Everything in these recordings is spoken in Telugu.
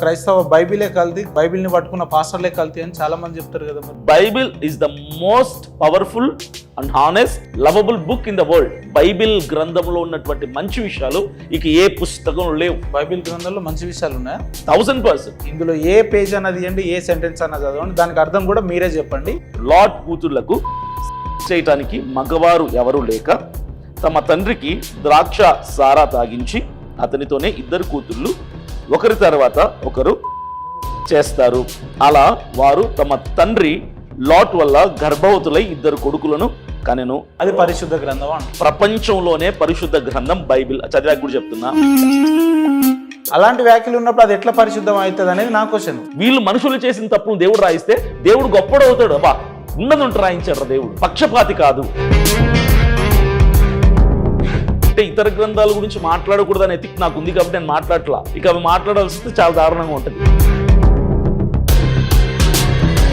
క్రైస్తవ బైబిలే కల్తీ, బైబిల్ని పట్టుకున్న పాస్టర్లే కల్తీ అని చాలా మంది చెప్తారు కదా. మరి Bible is the most powerful and honest lovable book in the world. Bible గ్రంథంలో ఉన్నటువంటి మంచి విషయాలు ఇక ఏ పుస్తకం లేవు. బైబిల్ గ్రంథంలో మంచి విషయాలు ఉన్నాయా? 1000%. ఇందులో ఏ పేజ్ అన్నది ఇవ్వండి, ఏ సెంటెన్స్ అన్నది చదవండి, దానికి అర్థం కూడా మీరే చెప్పండి. లార్డ్ కూతుర్లకు చేయటానికి మగవారు ఎవరు లేక తమ తండ్రికి ద్రాక్ష సారా తాగించి అతనితోనే ఇద్దరు కూతుళ్ళు ఒకరి తర్వాత ఒకరు చేస్తారు. అలా వారు తమ తండ్రి లాట్ వల్ల గర్భవతులై ఇద్దరు కొడుకులను కనెను. అది పరిశుద్ధ గ్రంథం అంట. ప్రపంచంలోనే పరిశుద్ధ గ్రంథం బైబిల్. చదివాక కూడా చెప్తున్నా. అలాంటి వ్యాఖ్యలు ఉన్నప్పుడు అది ఎట్లా పరిశుద్ధం అవుతుంది అనేది నా క్వశ్చన్. వీళ్ళు మనుషులు చేసిన తప్పును దేవుడు రాయిస్తే దేవుడు గొప్పడు అవుతాడు. అబ్బా ఉన్నది ఉంటే రాయించాడు దేవుడు. పక్షపాతి కాదు. అంటే ఇతర గ్రంథాల గురించి మాట్లాడకూడదని ఎతిక్ నాకు ఉంది కాబట్టి నేను మాట్లాడట్లా. ఇక అవి మాట్లాడాల్సి వస్తే చాలా దారుణంగా ఉంటుంది.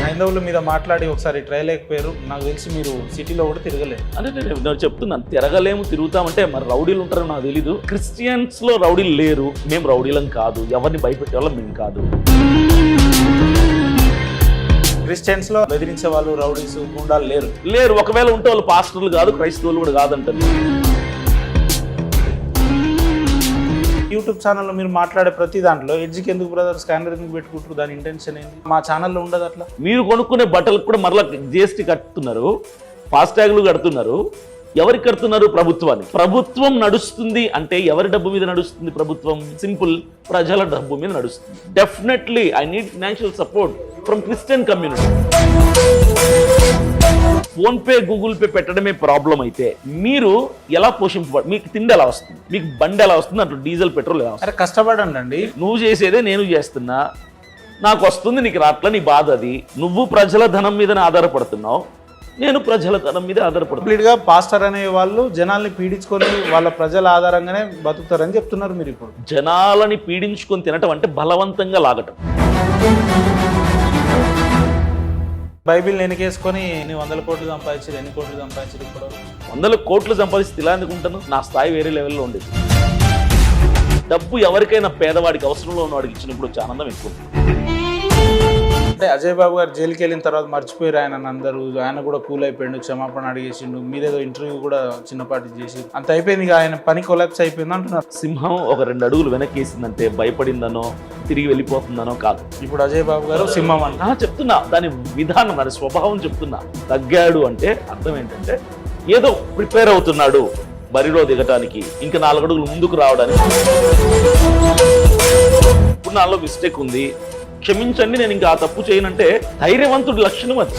హైందవుల మీద మాట్లాడి ఒకసారి ట్రైల్ అయిపోయారు. నాకు తెలిసి మీరు సిటీలో కూడా తిరగలేదు. అంటే నేను చెప్తున్నాను, తిరగలేము, తిరుగుతామంటే మరి రౌడీలు ఉంటారో నాకు తెలీదు. క్రిస్టియన్స్ లో రౌడీలు లేరు. మేము రౌడీలం కాదు. ఎవరిని భయపెట్టే వాళ్ళం మేము కాదు. క్రిస్టియన్స్ లో బెదిరించే వాళ్ళు రౌడీస్ గుండాలు లేరు. ఒకవేళ ఉంటే వాళ్ళు పాస్టర్లు కాదు, క్రైస్తవులు కూడా కాదంటారు. యూట్యూబ్ ఛానల్లో మీరు మాట్లాడే ప్రతి దాంట్లో ఎడ్జికి ఎందుకు బ్రదర్ స్కానర్ ఎందుకు పెట్టుకుంటారు? దాని ఇంటెన్షన్ ఏంటి? మా ఛానల్లో ఉండదు అట్లా. మీరు కొనుక్కునే బట్టలకు కూడా మరలా జిఎస్టీ కట్టుతున్నారు, ఫాస్టాగ్లు కడుతున్నారు. ఎవరికి కడుతున్నారు? ప్రభుత్వానికి. ప్రభుత్వం నడుస్తుంది అంటే ఎవరి డబ్బు మీద నడుస్తుంది? ప్రభుత్వం సింపుల్, ప్రజల డబ్బు మీద నడుస్తుంది. Definitely I need financial support from Christian community. Phone pay, Google pay పెట్టడమే ప్రాబ్లం అయితే మీరు ఎలా పోషింపబడి, మీకు తిండి ఎలా వస్తుంది, మీకు బండి ఎలా వస్తుంది, అట్లా డీజిల్ పెట్రోల్ ఎలా వస్తుంది? కష్టపడండి. నువ్వు చేసేదే నేను చేస్తున్నా, నాకు వస్తుంది, నీకు రాట్లా, నీ బాధ అది. నువ్వు ప్రజల ధనం మీదనే ఆధారపడుతున్నావు, నేను ప్రజల ధనం మీద ఆధారపడుతున్నా. కంప్లీట్గా పాస్టర్ అనే వాళ్ళు జనాల్ని పీడించుకొని వాళ్ళ ప్రజల ఆధారంగానే బతుకుతారని చెప్తున్నారు మీరు. ఇప్పుడు జనాలని పీడించుకొని తినటం అంటే బలవంతంగా లాగటం. బైబిల్ వెనకేసుకొని ఎన్ని 100 కోట్లు సంపాదించారు, ఎన్ని కోట్లు సంపాదించారు? ఇప్పుడు 100 కోట్లు సంపాదిస్తే ఇలా ఎందుకుంటాను? నా స్థాయి వేరే లెవెల్లో ఉండేది. డబ్బు ఎవరికైనా పేదవాడికి, అవసరంలో ఉన్నవాడికి ఇచ్చినప్పుడు వచ్చే ఆనందం ఎక్కువ. అంటే అజయ్ బాబు గారు జైలుకి వెళ్ళిన తర్వాత మర్చిపోయారు ఆయన అందరూ. ఆయన కూడా కూల్ అయిపోయిండు, క్షమాపణ అడిగేసిండు, మీరేదో ఇంటర్వ్యూ కూడా చిన్నపాటి చేసి అంత అయిపోయింది. ఆయన పని కొలాప్స్ అయిపోయింది అంటున్నారు. సింహం ఒక 2 అడుగులు వెనక్కేసిందంటే భయపడిందనో తిరిగి వెళ్ళిపోతుందనో కాదు. ఇప్పుడు అజయ్ బాబు గారు సింహం అంట. చెప్తున్నా, దాని విధానం, దాని స్వభావం చెప్తున్నా. తగ్గాడు అంటే అర్థం ఏంటంటే ఏదో ప్రిపేర్ అవుతున్నాడు బరిలో దిగటానికి, ఇంకా 4 అడుగులు ముందుకు రావడానికి. ఇప్పుడు నాలో మిస్టేక్ ఉంది, క్షమించండి, నేను ఇంకా ఆ తప్పు చేయనంటే ధైర్యవంతుడి లక్షణం అది.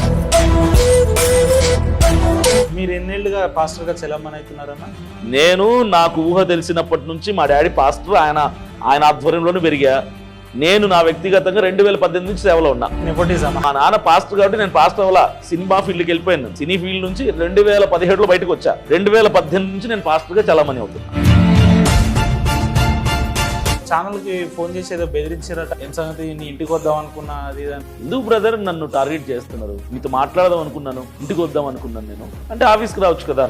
మీరు ఎన్నేళ్లుగా పాస్టర్ గా చెలమని అవుతున్నారన్నా? నేను నాకు ఊహ తెలిసినప్పటి నుంచి మా డాడీ పాస్టర్, ఆయన ఆధ్వర్యంలోనే పెరిగా. నేను నా వ్యక్తిగతంగా 2018 నుంచి సేవలో ఉన్నా. మా నాన్న పాస్టర్ కాబట్టి నేను పాస్టర్ అవ్వాల, సినిమా ఫీల్డ్కి వెళ్ళిపోయాను. సినీ ఫీల్డ్ నుంచి 2017లో బయటకు వచ్చా. 2018 నుంచి నేను పాస్టర్గా చలామణి అవుతున్నా. ఛానల్కి ఫోన్ చేసి ఏదో బెదిరించారట, ఏం సంగతి, నీ ఇంటికి వద్దాం అనుకున్నా అది ఎందుకు బ్రదర్ నన్ను టార్గెట్ చేస్తున్నారు? మీతో మాట్లాడదాం అనుకున్నాను, ఇంటికి వద్దాం అనుకున్నాను. నేను అంటే ఆఫీస్కి రావచ్చు కదా,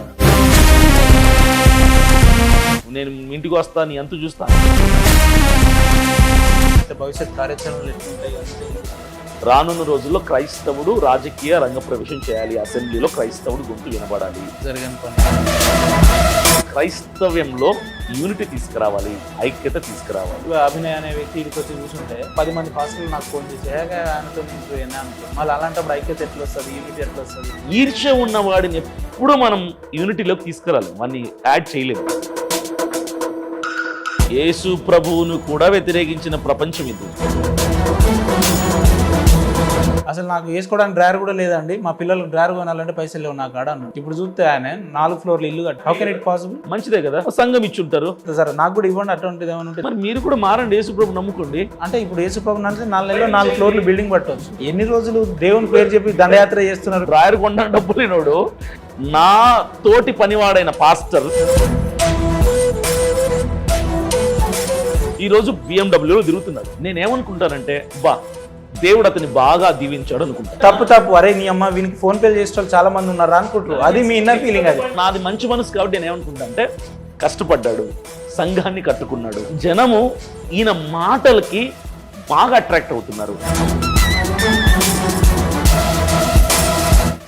నేను ఇంటికి వస్తా, నీ ఎంత చూస్తా. భవిష్యత్ కార్యాచరణలు ఎట్లుంటాయి? రానున్న రోజుల్లో క్రైస్తవుడు రాజకీయ రంగ ప్రవేశం చేయాలి. అసెంబ్లీలో క్రైస్తవుడు గొంతు వినబడాలి. జరిగిన పని క్రైస్తవ్యంలో యూనిటీ తీసుకురావాలి, ఐక్యత తీసుకురావాలి. అభినయ్ అనే వ్యక్తి ఇక్కడికి వచ్చి కూర్చుంటే 10 మంది పాస్టర్లు నాకు ఫోన్ చేసి ఆయనతో నేను అనుకో, మళ్ళీ అలాంటప్పుడు ఐక్యత ఎట్లా వస్తుంది, యూనిటీ ఎట్లా వస్తుంది? ఈర్ష్య ఉన్న వాడిని ఎప్పుడు మనం యూనిటీలోకి తీసుకురాలి, వాడిని యాడ్ చేయలేము. యేసు ప్రభువును కూడా వ్యతిరేకించిన ప్రపంచం ఇది. అసలు నాకు వేసుకోవడానికి డ్రైవర్ కూడా లేదండి, మా పిల్లలు డ్రైవర్ కొనాలంటే పైసలు లేవు నాకు అన్నాను. ఇప్పుడు చూస్తే ఆయన 4 ఫ్లోర్లు ఇల్లు కట్టి, హౌ కెన్ ఇట్ పాసిబుల్? మంచిదే కదా, సంఘం ఇచ్చుంటారు. సరే నాకు కూడా ఇవ్వండి, అటువంటిది ఏమైనా ఉంటే. మరి మీరు కూడా మారండి, యేసు ప్రభు నమ్ముకోండి. అంటే ఇప్పుడు యేసు ప్రభు అంటే 4 నెలల్లో 4 ఫ్లోర్లు బిల్డింగ్ పట్టవచ్చు. ఎన్ని రోజులు దేవుని పేరు చెప్పి దండయాత్ర చేస్తున్నారు? డ్రైవర్ కొన్న డబ్బు లేనోడు నా తోటి పనివాడైన పాస్టర్ ఈరోజు BMW తిరుగుతున్నాడు. నేనేమనుకుంటానంటే, బా దేవుడు అతన్ని బాగా దీవించాడు అనుకుంటా. తప్పు అరే నీ అమ్మ వీనికి ఫోన్ పే చేసే వాళ్ళు చాలా మంది ఉన్నారు అనుకుంటారు. అది మీ ఇన్నర్ ఫీలింగ్. అది నాది మంచి మనసు కాబట్టి నేను ఏమనుకుంటా అంటే, కష్టపడ్డాడు, సంఘాన్ని కట్టుకున్నాడు. జనము ఈయన మాటలకి బాగా అట్రాక్ట్ అవుతున్నారు.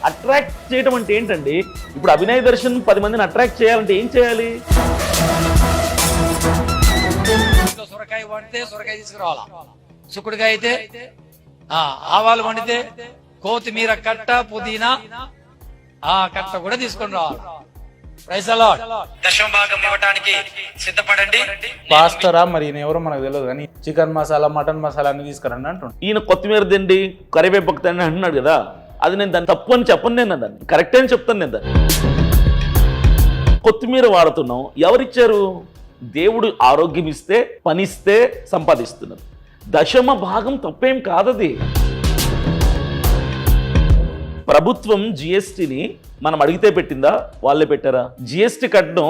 అట్రాక్ట్ చేయడం అంటే ఏంటండి? ఇప్పుడు అభినయ దర్శన్ 10 మందిని అట్రాక్ట్ చేయాలంటే ఏం చేయాలి? సొరకాయ వండితే సొరకాయ తీసుకురావాలా, సుకుడుగా అయితే ఆవాలు వండితే కొత్తిమీర కట్ట, పుదీనా కట్ట కూడా తీసుకొని రావాలి. దశమ భాగం ఇవ్వడానికి సిద్ధపడండి. పాస్టరా మరి ఈయన ఎవరో మనకు తెలియదు కానీ చికెన్ మసాలా, మటన్ మసాలా అన్ని తీసుకురండి అంటుండు. ఈయన కొత్తిమీర తిండి, కరివేపాకు తిండి అంటున్నాడు కదా, అది నేను దాన్ని తప్పు అని చెప్పను, నేను దాన్ని కరెక్ట్ అని చెప్తాను. నేను దాన్ని కొత్తిమీర వాడుతున్నాం, ఎవరిచ్చారు? దేవుడు ఆరోగ్యం ఇస్తే, పనిస్తే సంపాదిస్తున్నారు. దశమ భాగం తప్పేం కాదది. ప్రభుత్వం జిఎస్టీని మనం అడిగితే పెట్టిందా, వాళ్ళే పెట్టారా? జిఎస్టీ కట్టడం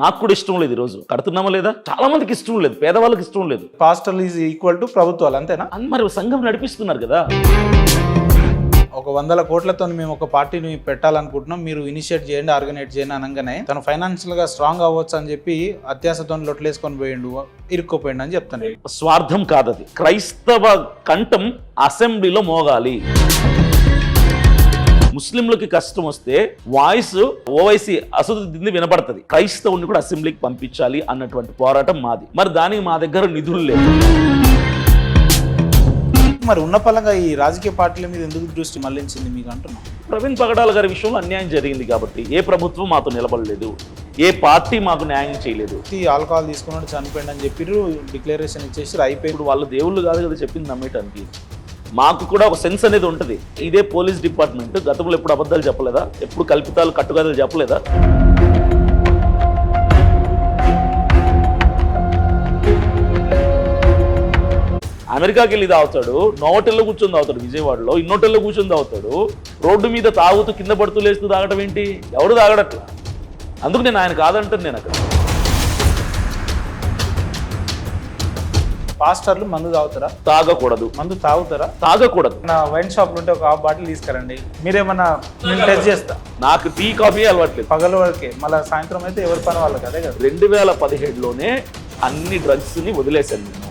నాకు కూడా ఇష్టం లేదు. ఈరోజు కడుతున్నామా లేదా? చాలా మందికి ఇష్టం లేదు, పేదవాళ్ళకి ఇష్టం లేదు. పాస్టర్లు ఈజ్ ఈక్వల్ టు ప్రభుత్వాలు, అంతేనా? మరి సంఘం నడిపిస్తున్నారు కదా. ఒక 100 కోట్లతో మేము ఒక పార్టీని పెట్టాలనుకుంటున్నాం, మీరు ఇనిషియేట్ చేయండి, ఆర్గనైజ్ చేయండి అనగానే తను ఫైనాన్షియల్ గా స్ట్రాంగ్ అవ్వచ్చు అని చెప్పి అత్యాశతో లొట్లేసుకొని పోయిండు, ఇరుక్కుపోయిండు అని చెప్తాను. స్వార్థం కాదది. క్రైస్తవ కంఠం అసెంబ్లీలో మోగాలి. ముస్లింలకి కష్టం వస్తే వాయిస్ ఓవైసీ అసదుద్దీన్ వినపడుతుంది, క్రైస్తవుని కూడా అసెంబ్లీకి పంపించాలి అన్నటువంటి పోరాటం మాది. మరి దానికి మా దగ్గర నిధులు లేవు. మరి ఉన్న పలంగా ఈ రాజకీయ పార్టీల మీద ఎందుకు దృష్టి మళ్లించింది మీకు అంటున్నాం? ప్రవీణ్ పగడాల గారి విషయంలో అన్యాయం జరిగింది కాబట్టి ఏ ప్రభుత్వం మాతో నిలబడలేదు, ఏ పార్టీ మాకు న్యాయం చేయలేదు. ఆల్కహాల్ తీసుకున్నాడు చనిపోయింది అని చెప్పిర్రు, డిక్లరేషన్ ఇచ్చేసి అయిపోయి. ఇప్పుడు వాళ్ళు దేవుళ్ళు కాదు కదా చెప్పింది నమ్మేటానికి. మాకు కూడా ఒక సెన్స్ అనేది ఉంటుంది. ఇదే పోలీస్ డిపార్ట్మెంట్ గతంలో ఎప్పుడు అబద్ధాలు చెప్పలేదా? ఎప్పుడు కల్పితాలు కట్టుకథలు చెప్పలేదా? అమెరికాకి వెళ్ళి తాగుతాడు, నోవోటెల్లో కూర్చొని తాగుతాడు, విజయవాడలో ఇన్నోటెల్లో కూర్చొని తాగుతాడు, రోడ్డు మీద తాగుతూ కింద పడుతూ లేస్తూ తాగడం ఏంటి? ఎవడు తాగడట్లా. అందుకు నేను ఆయన కాదంటాను. నేను అక్కడ పాస్టర్లు మందు తాగుతారా? తాగకూడదు. మందు తాగుతారా? తాగకూడదు. నా వైన్ షాప్లు ఉంటే ఒక హాఫ్ బాటిల్ తీసుకురండి, మీరేమన్నా నేను టెస్ట్ చేస్తా. నాకు టీ కాఫీ అలవాట్లేదు. పగల వరకే, మళ్ళీ సాయంత్రం అయితే ఎవరి పని వాళ్ళకి. అదే కదా 2017లోనే అన్ని డ్రగ్స్ని వదిలేశాను నేను.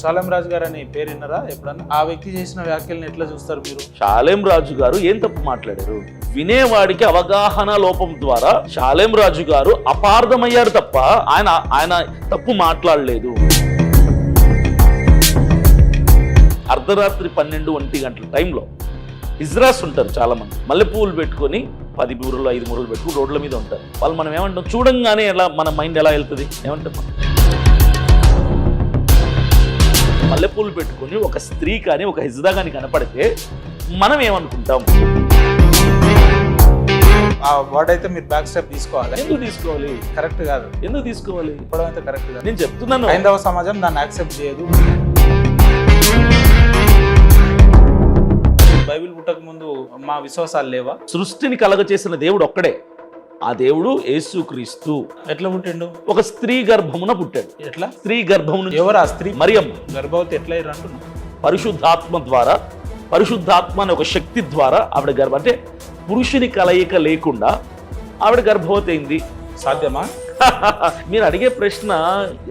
షాలేం రాజు గారు అని పేరు విన్నారా ఎప్పుడన్నా? ఆ వ్యక్తి చేసిన వ్యాఖ్యలను ఎట్లా చూస్తారు మీరు? షాలేం రాజు గారు ఏం తప్పు మాట్లాడారు? వినేవాడికి అవగాహన లోపం ద్వారా షాలేం రాజు గారు అపార్థమయ్యారు తప్ప ఆయన తప్పు మాట్లాడలేదు. అర్ధరాత్రి 12-1 గంటల టైంలో హిజ్రాస్ ఉంటారు చాలా మంది, మల్లెపూలు పెట్టుకొని 10 మూరలు 5 మూరలు పెట్టుకుని రోడ్ల మీద ఉంటారు. వాళ్ళు మనం ఏమంటాం? చూడంగానే ఎలా మన మైండ్ ఎలా వెళ్తుంది? ఏమంటాం? మల్లెపూలు పెట్టుకుని ఒక స్త్రీ కానీ ఒక హిజ్రా కానీ కనపడితే మనం ఏమనుకుంటాం? ఆ వర్డ్ అయితే మీరు బ్యాక్ స్టెప్ తీసుకోవాలి. ఎందుకు తీసుకోవాలి? కరెక్ట్ కాదు. ఎందుకు తీసుకోవాలి? ఇప్పుడు అయితే కరెక్ట్ కాదు. నేను చెప్తున్నాను, హైందవ సమాజం దాన్ని యాక్సెప్ట్ చేయదు. బైబిల్ పుట్టక ముందు మా విశ్వాసాలు లేవా? సృష్టిని కలగ చేసిన దేవుడు ఒక్కడే. ఆ దేవుడు యేసుక్రీస్తు. ఎట్లా పుట్టిండు? ఒక స్త్రీ గర్భమున పుట్టాడు. ఎట్లా? స్త్రీ గర్భమున. ఎవరు ఆ స్త్రీ? మరియమ్మ. గర్భవతి ఎట్లా అయ్యారు అంటున్నా? పరిశుద్ధాత్మ ద్వారా, పరిశుద్ధాత్మ అనే ఒక శక్తి ద్వారా ఆవిడ అంటే పురుషుని కలయిక లేకుండా ఆవిడ గర్భవతి అయింది. సాధ్యమా? మీరు అడిగే ప్రశ్న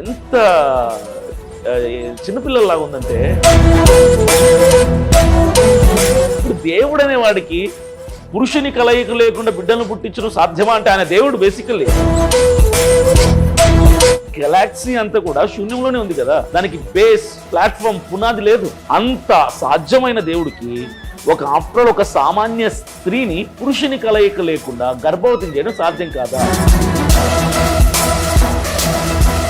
ఎంత చిన్నపిల్లల్లాగా ఉందంటే, ఇప్పుడు దేవుడు అనే వాడికి పురుషుని కలయిక లేకుండా బిడ్డలను పుట్టించడం సాధ్యమా అంటే ఆయన దేవుడు బేసికల్లీ గెలాక్సీ అంతా కూడా శూన్యంలోనే ఉంది కదా, దానికి బేస్ ప్లాట్ఫామ్ పునాది లేదు. అంత సాధ్యమైన దేవుడికి ఒక సామాన్య స్త్రీని పురుషుని కలయిక లేకుండా గర్భవతిని చేయడం సాధ్యం కాదా?